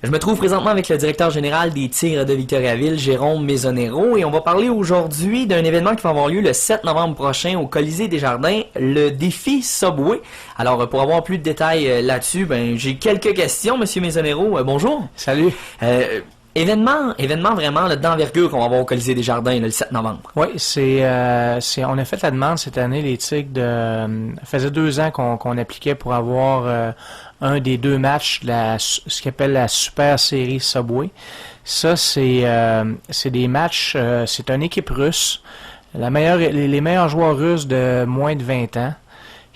Je me trouve présentement avec le directeur général des Tigres de Victoriaville, Jérôme Maisonneuron, et on va parler aujourd'hui d'un événement qui va avoir lieu le 7 novembre prochain au Colisée des Jardins, le défi Subway. Alors, pour avoir plus de détails là-dessus, j'ai quelques questions, Monsieur Maisonneuron. Bonjour. Salut. Événement vraiment d'envergure qu'on va avoir au Colisée des Jardins le 7 novembre. Oui, on a fait la demande cette année, les Tigres, ça faisait 2 ans qu'on appliquait pour avoir un des 2 matchs, ce qu'on appelle la Super Série Subway. Ça, c'est des matchs, c'est une équipe russe, les meilleurs joueurs russes de moins de 20 ans,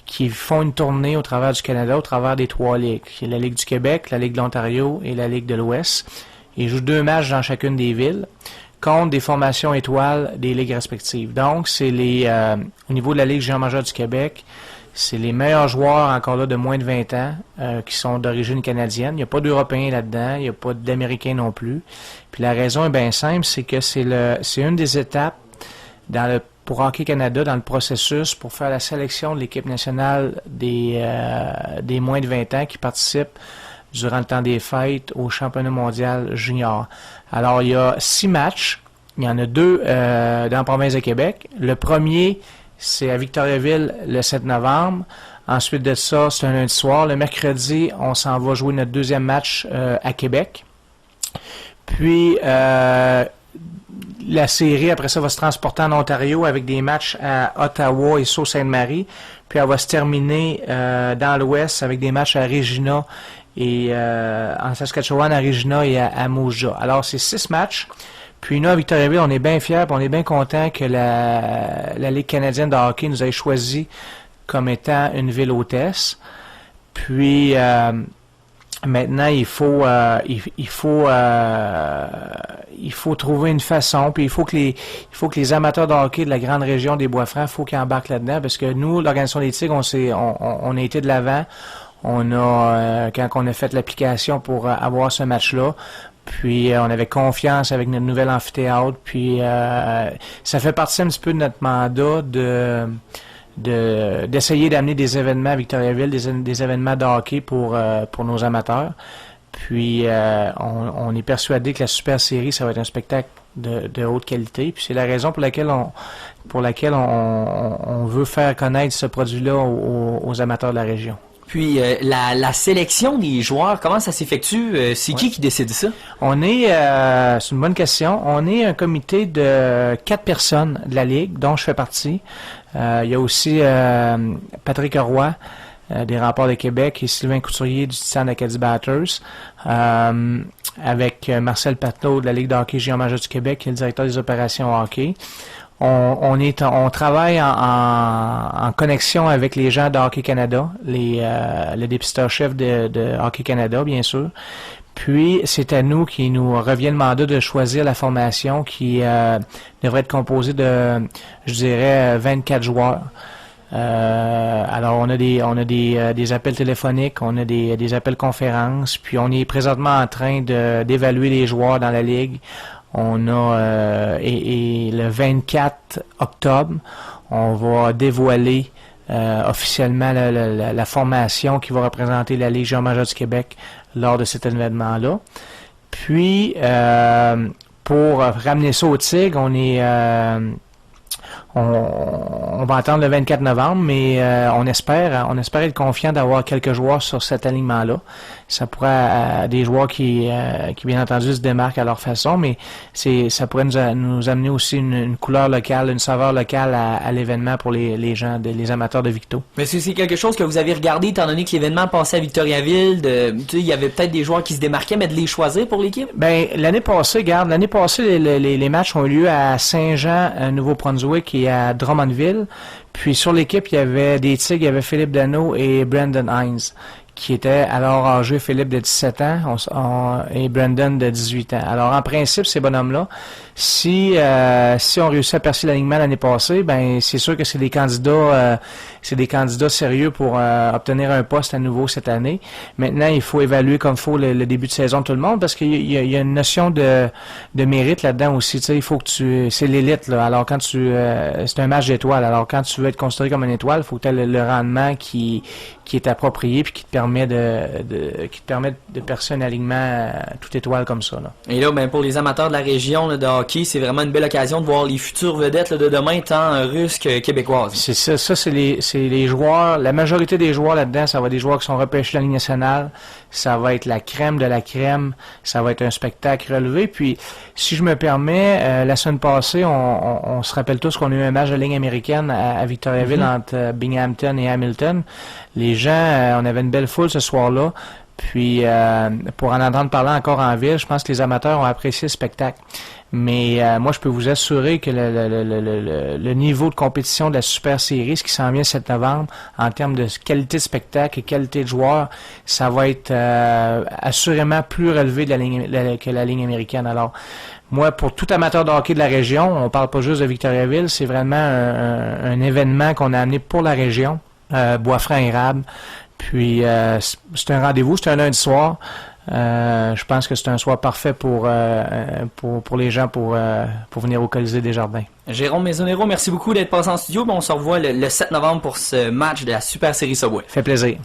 qui font une tournée au travers du Canada, au travers des 3 ligues. Il y a la Ligue du Québec, la Ligue de l'Ontario et la Ligue de l'Ouest. Ils jouent 2 matchs dans chacune des villes contre des formations étoiles des ligues respectives. Donc, c'est au niveau de la Ligue junior majeure du Québec, c'est les meilleurs joueurs encore là de moins de 20 ans qui sont d'origine canadienne. Il n'y a pas d'Européens là-dedans, il n'y a pas d'Américains non plus. Puis la raison est bien simple, c'est que c'est une des étapes pour Hockey Canada dans le processus pour faire la sélection de l'équipe nationale des moins de 20 ans qui participent durant le temps des fêtes au championnat mondial junior. Alors, il y a 6 matchs. Il y en a 2 dans la province de Québec. Le premier, c'est à Victoriaville le 7 novembre. Ensuite de ça, c'est un lundi soir. Le mercredi, on s'en va jouer notre 2e match à Québec. Puis, la série, après ça, va se transporter en Ontario avec des matchs à Ottawa et Sault-Sainte-Marie. Puis, elle va se terminer dans l'Ouest avec des matchs à Regina et en Saskatchewan, à Regina et à Moose Jaw. Alors, c'est 6 matchs. Puis nous, à Victoriaville, on est bien fiers, on est bien contents que la Ligue canadienne de hockey nous ait choisi comme étant une ville hôtesse. Puis maintenant, il faut trouver une façon, puis il faut que les amateurs de hockey de la grande région des Bois-Francs, il faut qu'ils embarquent là-dedans, parce que nous, l'organisation des Tigres, on a été de l'avant. On a, quand on a fait l'application pour avoir ce match-là, puis on avait confiance avec notre nouvel amphithéâtre, puis ça fait partie un petit peu de notre mandat d'essayer d'amener des événements à Victoriaville, des événements de hockey pour nos amateurs. Puis on est persuadé que la Super Série, ça va être un spectacle de haute qualité. Puis c'est la raison pour laquelle on veut faire connaître ce produit-là aux amateurs de la région. Puis la sélection des joueurs, comment ça s'effectue? C'est qui décide ça? C'est une bonne question. On est un comité de 4 personnes de la Ligue, dont je fais partie. Il y a aussi Patrick Roy, des Remparts de Québec, et Sylvain Couturier du Titan Acadie Batters, avec Marcel Patnaud de la Ligue de hockey junior majeur du Québec, qui est le directeur des opérations hockey. On travaille en connexion avec les gens de Hockey Canada, le dépisteur-chef de Hockey Canada, bien sûr. Puis, c'est à nous qui nous revient le mandat de choisir la formation qui devrait être composée de, je dirais, 24 joueurs. Alors, on a des appels téléphoniques, on a des appels conférences, puis on est présentement en train d'évaluer les joueurs dans la Ligue. On a et le 24 octobre, on va dévoiler officiellement la formation qui va représenter la Ligue junior majeure du Québec lors de cet événement-là. Puis, pour ramener ça au Tigre, on va attendre le 24 novembre, mais on espère être confiant d'avoir quelques joueurs sur cet alignement-là. Ça pourrait des joueurs qui bien entendu se démarquent à leur façon, mais ça pourrait nous amener aussi une couleur locale, une saveur locale à l'événement pour les gens, les amateurs de Victo. Mais c'est quelque chose que vous avez regardé, étant donné que l'événement passait à Victoriaville, il y avait peut-être des joueurs qui se démarquaient, mais de les choisir pour l'équipe? L'année passée, les matchs ont eu lieu à Saint-Jean, Nouveau-Brunswick et à Drummondville. Puis sur l'équipe, il y avait des Tigres, il y avait Philippe Dano et Brandon Hines, qui était alors âgé, Philippe de 17 ans et Brandon de 18 ans. Alors en principe, ces bonhommes-là, si on réussit à percer l'alignement l'année passée, c'est sûr que c'est des candidats sérieux pour obtenir un poste à nouveau cette année. Maintenant, il faut évaluer comme il faut le début de saison de tout le monde, parce qu'il y a une notion de mérite là-dedans aussi. Tu sais, il faut que c'est l'élite, là. Alors quand c'est un match d'étoiles. Alors quand tu veux être considéré comme une étoile, il faut que tu aies le rendement qui est approprié puis qui te permet permet qui te permet de percer un alignement toute étoile comme ça, là. Et là, ben, pour les amateurs de la région là, de hockey, c'est vraiment une belle occasion de voir les futures vedettes là, de demain, tant russes que québécoises. C'est ça. Ça, c'est les joueurs. La majorité des joueurs là-dedans, ça va être des joueurs qui sont repêchés de la Ligue nationale. Ça va être la crème de la crème. Ça va être un spectacle relevé. Puis, si je me permets, la semaine passée, on se rappelle tous qu'on a eu un match de Ligue américaine à Victoriaville entre Binghamton et Hamilton. Les gens, on avait une belle foule ce soir-là. Puis, pour en entendre parler encore en ville, je pense que les amateurs ont apprécié le spectacle. Mais moi, je peux vous assurer que le niveau de compétition de la Super Série, ce qui s'en vient le 7 novembre, en termes de qualité de spectacle et qualité de joueur, ça va être assurément plus relevé que la ligne américaine. Alors, moi, pour tout amateur de hockey de la région, on parle pas juste de Victoriaville, c'est vraiment un événement qu'on a amené pour la région, Boisfranc-Érable. Puis, c'est un rendez-vous, c'est un lundi soir. Je pense que c'est un soir parfait pour les gens pour venir au Colisée des Jardins. Jérôme Maisonero, merci beaucoup d'être passé en studio. On se revoit le 7 novembre pour ce match de la Super Série Subway. Fait plaisir.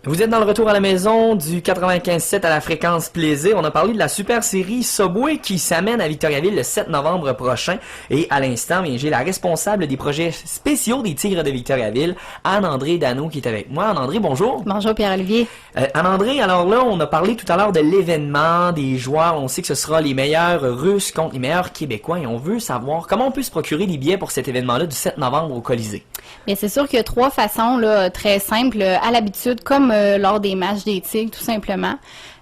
Vous êtes dans le retour à la maison du 95.7 à la fréquence plaisir. On a parlé de la super série Subway qui s'amène à Victoriaville le 7 novembre prochain. Et à l'instant, j'ai la responsable des projets spéciaux des Tigres de Victoriaville, Anne-André Dano, qui est avec moi. Anne-André, bonjour. Bonjour Pierre-Olivier. Anne-André, alors là, on a parlé tout à l'heure de l'événement, des joueurs. On sait que ce sera les meilleurs Russes contre les meilleurs Québécois. Et on veut savoir comment on peut se procurer des billets pour cet événement-là du 7 novembre au Colisée. Bien, c'est sûr qu'il y a 3 façons là, très simples, à l'habitude, comme lors des matchs des Tigres, tout simplement.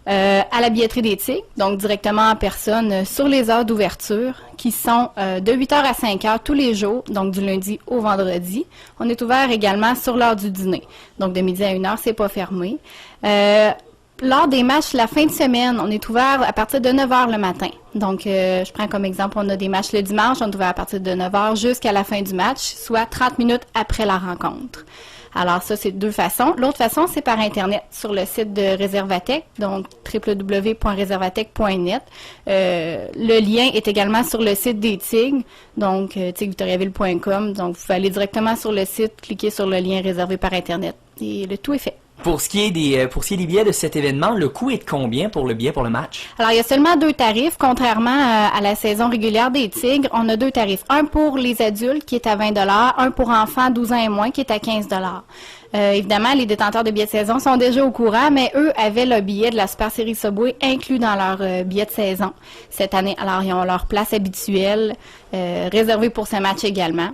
À la billetterie des Tigres, donc directement en personne, sur les heures d'ouverture, qui sont de 8h à 5h tous les jours, donc du lundi au vendredi. On est ouvert également sur l'heure du dîner, donc de midi à 1h, c'est pas fermé. Lors des matchs la fin de semaine, on est ouvert à partir de 9h le matin. Donc, je prends comme exemple, on a des matchs le dimanche, on est ouvert à partir de 9h jusqu'à la fin du match, soit 30 minutes après la rencontre. Alors ça, c'est 2 façons. L'autre façon, c'est par Internet, sur le site de Réservatech, donc www.réservatech.net. Le lien est également sur le site des Tigres, donc tigresvictoriaville.com. Donc, vous pouvez aller directement sur le site, cliquer sur le lien réservé par Internet, et le tout est fait. Pour ce qui est des billets de cet événement, le coût est de combien pour le billet pour le match? Alors, il y a seulement 2 tarifs. Contrairement à la saison régulière des Tigres, on a 2 tarifs. Un pour les adultes, qui est à 20 $, un pour enfants 12 ans et moins, qui est à 15 $. Évidemment, les détenteurs de billets de saison sont déjà au courant, mais eux avaient le billet de la Super Série Subway inclus dans leur billet de saison cette année. Alors, ils ont leur place habituelle, réservée pour ce match également.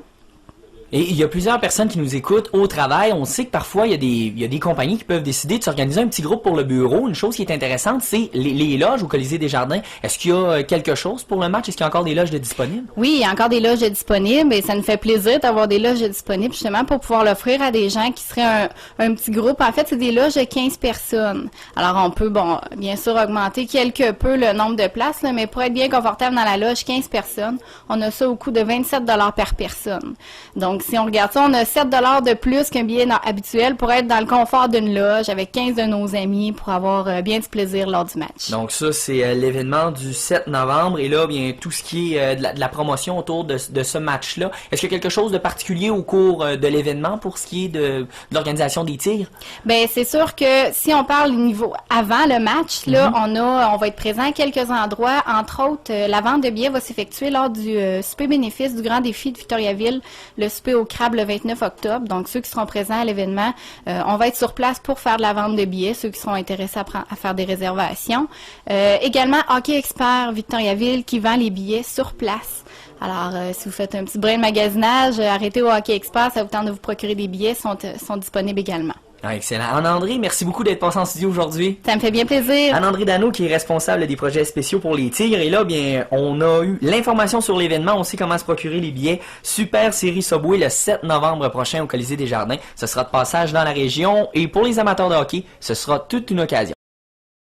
Et il y a plusieurs personnes qui nous écoutent au travail. On sait que parfois, il y a des compagnies qui peuvent décider de s'organiser un petit groupe pour le bureau. Une chose qui est intéressante, c'est les loges au Colisée des Jardins. Est-ce qu'il y a quelque chose pour le match? Est-ce qu'il y a encore des loges de disponibles? Oui, il y a encore des loges de disponibles et ça nous fait plaisir d'avoir des loges de disponibles justement pour pouvoir l'offrir à des gens qui seraient un petit groupe. En fait, c'est des loges de 15 personnes. Alors, on peut, bien sûr, augmenter quelque peu le nombre de places, là, mais pour être bien confortable dans la loge, 15 personnes, on a ça au coût de 27 $ par personne. Donc, si on regarde ça, on a 7 $ de plus qu'un billet habituel pour être dans le confort d'une loge avec 15 de nos amis pour avoir bien du plaisir lors du match. Donc ça, c'est l'événement du 7 novembre. Et là, bien tout ce qui est de la promotion autour de ce match-là. Est-ce qu'il y a quelque chose de particulier au cours de l'événement pour ce qui est de l'organisation des Tigres? Bien, c'est sûr que si on parle niveau avant le match, là, on va être présent à quelques endroits. Entre autres, la vente de billets va s'effectuer lors du souper bénéfice du Grand Défi de Victoriaville, le souper au crabe le 29 octobre. Donc, ceux qui seront présents à l'événement, on va être sur place pour faire de la vente de billets, ceux qui seront intéressés à faire des réservations. Également, Hockey Expert Victoriaville qui vend les billets sur place. Alors, si vous faites un petit brin de magasinage, arrêtez au Hockey Expert, ça vous tente de vous procurer des billets, sont disponibles également. Ah, excellent. Anne-André, merci beaucoup d'être passé en studio aujourd'hui. Ça me fait bien plaisir. Anne-André Dano, qui est responsable des projets spéciaux pour les Tigres. Et là, bien, on a eu l'information sur l'événement. On sait comment se procurer les billets. Super Série Subway le 7 novembre prochain au Colisée des Jardins. Ce sera de passage dans la région. Et pour les amateurs de hockey, ce sera toute une occasion.